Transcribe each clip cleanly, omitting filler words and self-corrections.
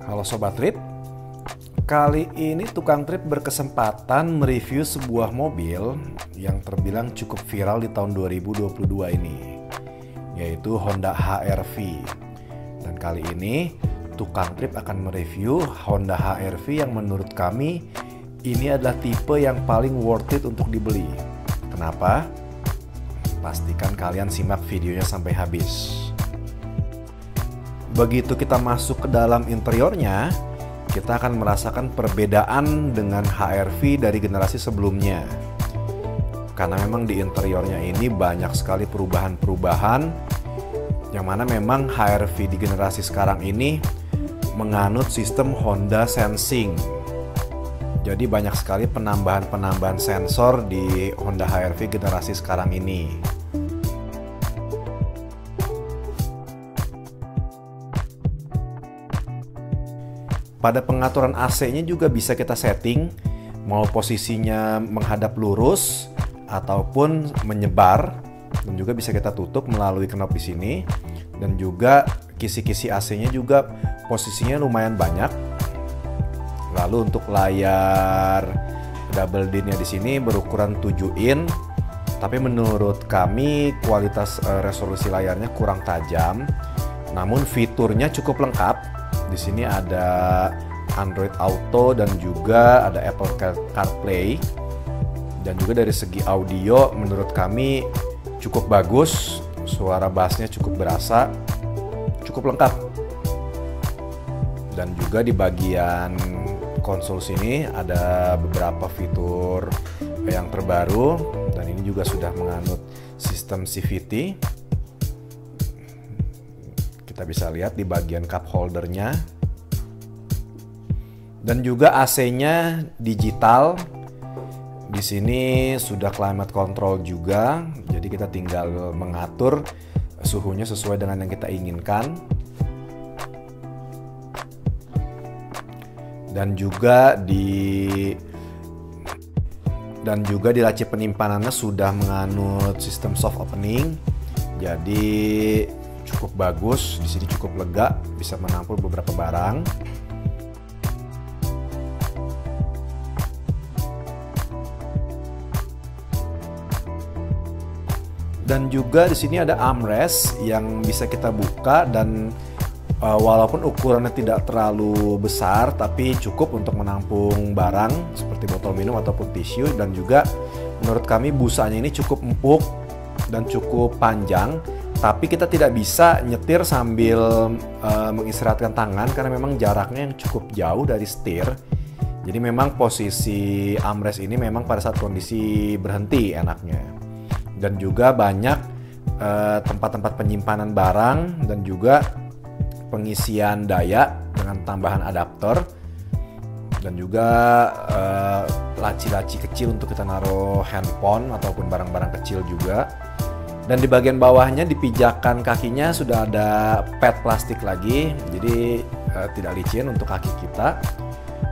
Halo Sobat Trip, kali ini tukang trip berkesempatan mereview sebuah mobil yang terbilang cukup viral di tahun 2022 ini, yaitu Honda HR-V. Dan kali ini tukang trip akan mereview Honda HR-V yang menurut kami ini adalah tipe yang paling worth it untuk dibeli. Kenapa? Pastikan kalian simak videonya sampai habis. Begitu kita masuk ke dalam interiornya, kita akan merasakan perbedaan dengan HR-V dari generasi sebelumnya. Karena memang di interiornya ini banyak sekali perubahan-perubahan, yang mana memang HR-V di generasi sekarang ini menganut sistem Honda Sensing. Jadi banyak sekali penambahan-penambahan sensor di Honda HR-V generasi sekarang ini. Pada pengaturan AC-nya juga bisa kita setting, mau posisinya menghadap lurus ataupun menyebar, dan juga bisa kita tutup melalui knop di sini. Dan juga kisi-kisi AC-nya juga posisinya lumayan banyak. Lalu untuk layar double din-nya di sini berukuran 7 in, tapi menurut kami kualitas resolusi layarnya kurang tajam. Namun fiturnya cukup lengkap. Di sini ada Android Auto dan juga ada Apple CarPlay. Dan juga dari segi audio menurut kami cukup bagus. Suara bassnya cukup berasa, cukup lengkap. Dan juga di bagian konsol sini ada beberapa fitur yang terbaru. Dan ini juga sudah menganut sistem CVT. Kita bisa lihat di bagian cup holdernya. Dan juga AC-nya digital. Di sini sudah climate control juga. Jadi kita tinggal mengatur suhunya sesuai dengan yang kita inginkan. Dan juga di laci penimpanannya sudah menganut sistem soft opening. Jadi cukup bagus, di sini cukup lega, bisa menampung beberapa barang. Dan juga di sini ada armrest yang bisa kita buka dan walaupun ukurannya tidak terlalu besar, tapi cukup untuk menampung barang seperti botol minum ataupun tisu. Dan juga menurut kami busanya ini cukup empuk dan cukup panjang. Tapi kita tidak bisa nyetir sambil mengistirahatkan tangan karena memang jaraknya yang cukup jauh dari setir. Jadi memang posisi armrest ini memang pada saat kondisi berhenti enaknya. Dan juga banyak tempat-tempat penyimpanan barang dan juga pengisian daya dengan tambahan adaptor. Dan juga laci-laci kecil untuk kita naruh handphone ataupun barang-barang kecil juga. Dan di bagian bawahnya di pijakan kakinya sudah ada pad plastik lagi, jadi tidak licin untuk kaki kita.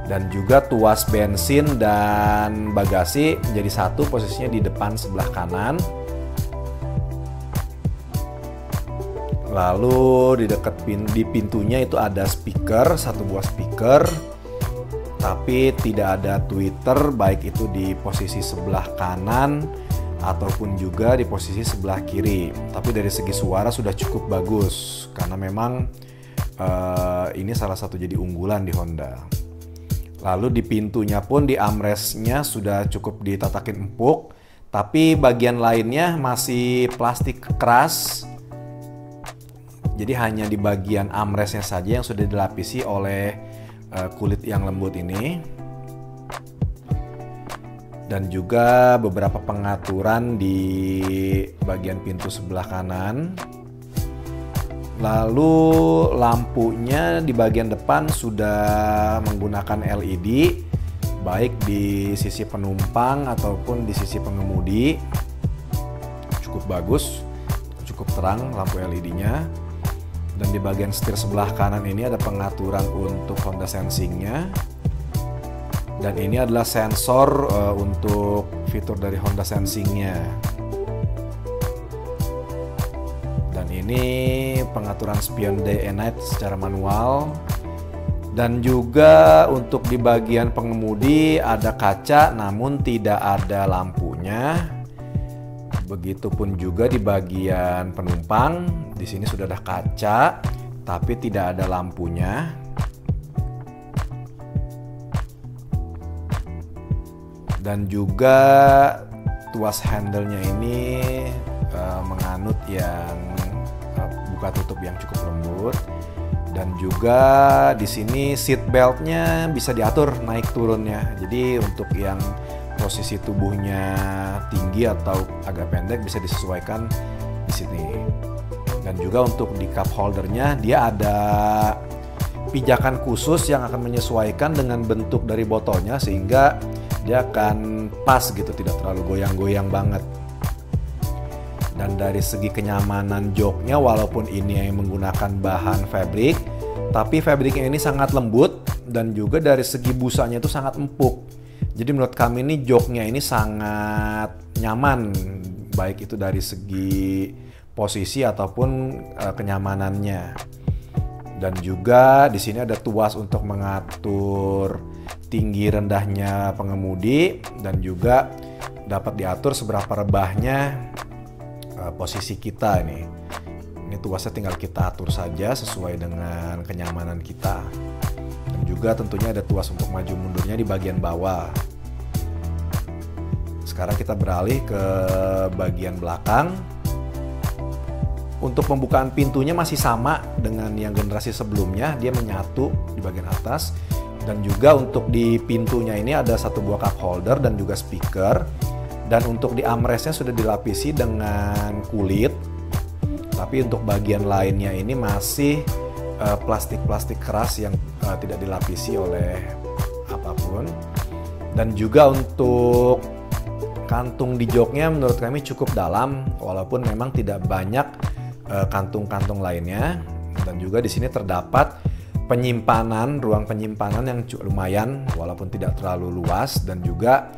Dan juga tuas bensin dan bagasi jadi satu, posisinya di depan sebelah kanan. Lalu di dekat di pintunya itu ada speaker, satu buah speaker. Tapi tidak ada tweeter, baik itu di posisi sebelah kanan ataupun juga di posisi sebelah kiri. Tapi dari segi suara sudah cukup bagus karena memang ini salah satu jadi unggulan di Honda. Lalu di pintunya pun di armrestnya sudah cukup ditatakin empuk, tapi bagian lainnya masih plastik keras. Jadi hanya di bagian armrestnya saja yang sudah dilapisi oleh kulit yang lembut ini. Dan juga beberapa pengaturan di bagian pintu sebelah kanan. Lalu lampunya di bagian depan sudah menggunakan LED, baik di sisi penumpang ataupun di sisi pengemudi. Cukup bagus, cukup terang lampu LED-nya. Dan di bagian setir sebelah kanan ini ada pengaturan untuk Honda Sensing-nya. Dan ini adalah sensor untuk fitur dari Honda Sensing-nya. Dan ini pengaturan spion day and night secara manual. Dan juga untuk di bagian pengemudi ada kaca namun tidak ada lampunya. Begitupun juga di bagian penumpang, di sini sudah ada kaca tapi tidak ada lampunya. Dan juga tuas handle-nya ini menganut yang buka tutup yang cukup lembut. Dan juga di sini seat belt-nya bisa diatur naik turunnya. Jadi untuk yang posisi tubuhnya tinggi atau agak pendek bisa disesuaikan di sini. Dan juga untuk di cup holder-nya dia ada pijakan khusus yang akan menyesuaikan dengan bentuk dari botolnya sehingga dia akan pas gitu, tidak terlalu goyang-goyang banget. Dan dari segi kenyamanan joknya, walaupun ini yang menggunakan bahan fabric, tapi fabriknya ini sangat lembut dan juga dari segi busanya itu sangat empuk. Jadi menurut kami ini joknya ini sangat nyaman, baik itu dari segi posisi ataupun kenyamanannya. Dan juga di sini ada tuas untuk mengatur tinggi rendahnya pengemudi dan juga dapat diatur seberapa rebahnya posisi kita ini. Ini tuasnya tinggal kita atur saja sesuai dengan kenyamanan kita. Dan juga tentunya ada tuas untuk maju mundurnya di bagian bawah. Sekarang kita beralih ke bagian belakang. Untuk pembukaan pintunya masih sama dengan yang generasi sebelumnya, dia menyatu di bagian atas. Dan juga untuk di pintunya ini ada satu buah cup holder dan juga speaker. Dan untuk di armrestnya sudah dilapisi dengan kulit. Tapi untuk bagian lainnya ini masih plastik-plastik keras yang tidak dilapisi oleh apapun. Dan juga untuk kantung di joknya menurut kami cukup dalam, walaupun memang tidak banyak kantung-kantung lainnya. Dan juga di sini terdapat penyimpanan, ruang penyimpanan yang lumayan walaupun tidak terlalu luas. Dan juga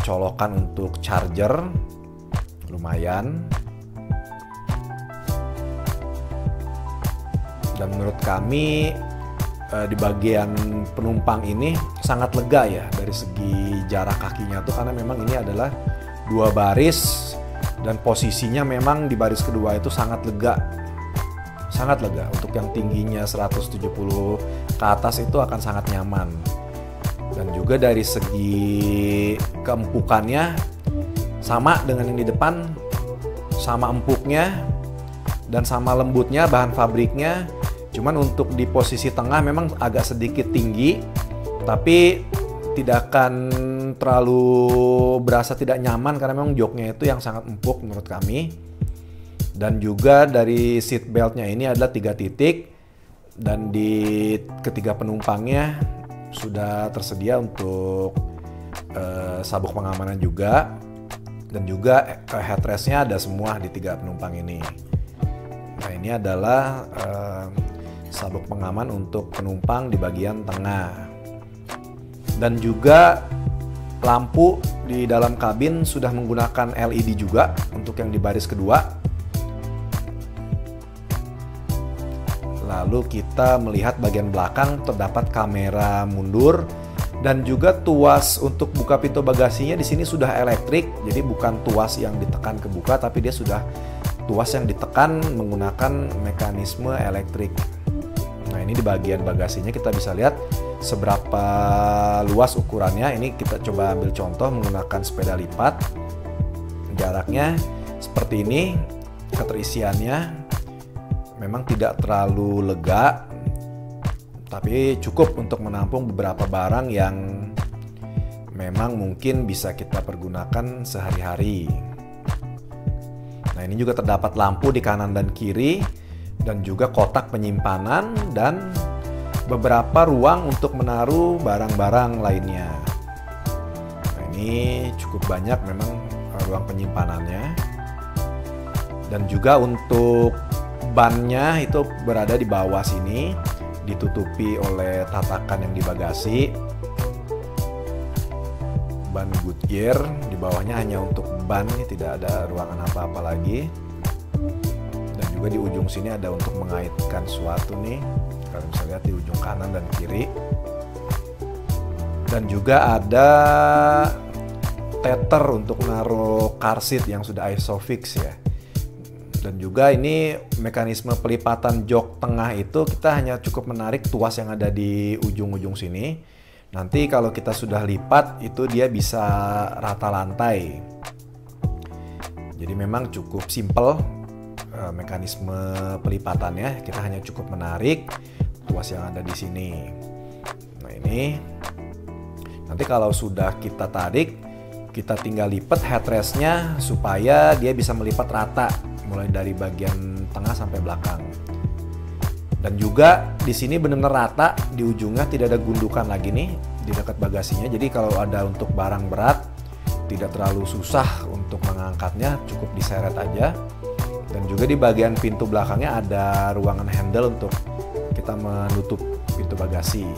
colokan untuk charger lumayan. Dan menurut kami di bagian penumpang ini sangat lega ya dari segi jarak kakinya tuh, karena memang ini adalah dua baris dan posisinya memang di baris kedua itu sangat lega. Sangat lega. Untuk yang tingginya 170 ke atas itu akan sangat nyaman. Dan juga dari segi keempukannya sama dengan yang di depan, sama empuknya dan sama lembutnya bahan fabriknya. Cuman untuk di posisi tengah memang agak sedikit tinggi, tapi tidak akan terlalu berasa tidak nyaman karena memang joknya itu yang sangat empuk menurut kami. Dan juga dari seat beltnya ini adalah 3 titik dan di ketiga penumpangnya sudah tersedia untuk sabuk pengamanan juga. Dan juga headrestnya ada semua di 3 penumpang ini. Nah ini adalah sabuk pengaman untuk penumpang di bagian tengah. Dan juga lampu di dalam kabin sudah menggunakan LED juga untuk yang di baris kedua. Lalu kita melihat bagian belakang terdapat kamera mundur dan juga tuas untuk buka pintu bagasinya di sini sudah elektrik. Jadi bukan tuas yang ditekan ke buka, tapi dia sudah tuas yang ditekan menggunakan mekanisme elektrik. Nah ini di bagian bagasinya kita bisa lihat seberapa luas ukurannya. Ini kita coba ambil contoh menggunakan sepeda lipat. Jaraknya seperti ini. Keterisiannya memang tidak terlalu lega, tapi cukup untuk menampung beberapa barang yang memang mungkin bisa kita pergunakan sehari-hari. Nah ini juga terdapat lampu di kanan dan kiri dan juga kotak penyimpanan dan beberapa ruang untuk menaruh barang-barang lainnya. Nah, ini cukup banyak memang ruang penyimpanannya. Dan juga untuk bannya itu berada di bawah sini, ditutupi oleh tatakan yang di bagasi. Ban Goodyear, di bawahnya hanya untuk ban, tidak ada ruangan apa-apa lagi. Dan juga di ujung sini ada untuk mengaitkan suatu nih, Kalian bisa lihat di ujung kanan dan kiri. Dan juga ada tether untuk naruh car seat yang sudah isofix ya. Dan juga ini mekanisme pelipatan jok tengah itu kita hanya cukup menarik tuas yang ada di ujung-ujung sini. Nanti kalau kita sudah lipat itu dia bisa rata lantai. Jadi memang cukup simple mekanisme pelipatannya. Kita hanya cukup menarik tuas yang ada di sini. Nah ini nanti kalau sudah kita tarik, kita tinggal lipat headrestnya supaya dia bisa melipat rata mulai dari bagian tengah sampai belakang. Dan juga di sini benar-benar rata, di ujungnya tidak ada gundukan lagi nih di dekat bagasinya. Jadi kalau ada untuk barang berat tidak terlalu susah untuk mengangkatnya, cukup diseret aja. Dan juga di bagian pintu belakangnya ada ruangan handle untuk kita menutup pintu bagasi.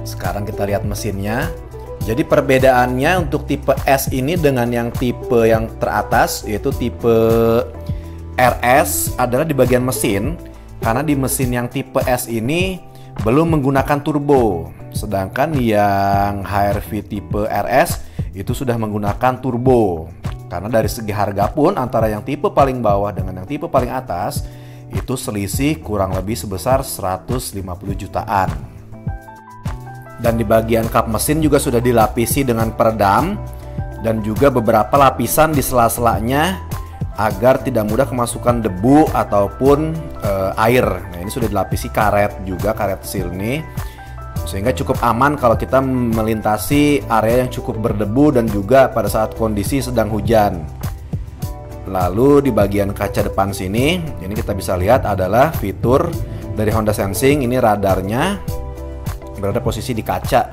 Sekarang kita lihat mesinnya. Jadi perbedaannya untuk tipe S ini dengan yang tipe yang teratas, yaitu tipe RS, adalah di bagian mesin. Karena di mesin yang tipe S ini belum menggunakan turbo. Sedangkan yang HR-V tipe RS itu sudah menggunakan turbo. Karena dari segi harga pun antara yang tipe paling bawah dengan yang tipe paling atas itu selisih kurang lebih sebesar 150 jutaan. Dan di bagian kap mesin juga sudah dilapisi dengan peredam dan juga beberapa lapisan di sela-selanya agar tidak mudah kemasukan debu ataupun air. Nah ini sudah dilapisi karet juga, karet seal nih, sehingga cukup aman kalau kita melintasi area yang cukup berdebu dan juga pada saat kondisi sedang hujan. Lalu di bagian kaca depan sini, ini kita bisa lihat adalah fitur dari Honda Sensing. Ini radarnya berada posisi di kaca.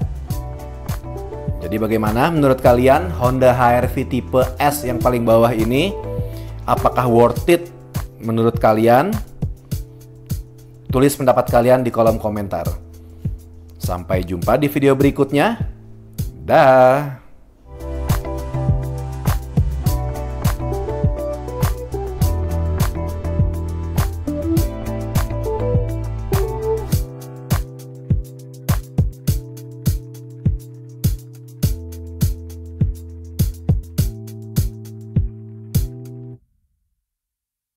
Jadi bagaimana menurut kalian Honda HR-V tipe S yang paling bawah ini? Apakah worth it menurut kalian? Tulis pendapat kalian di kolom komentar. Sampai jumpa di video berikutnya. Dah.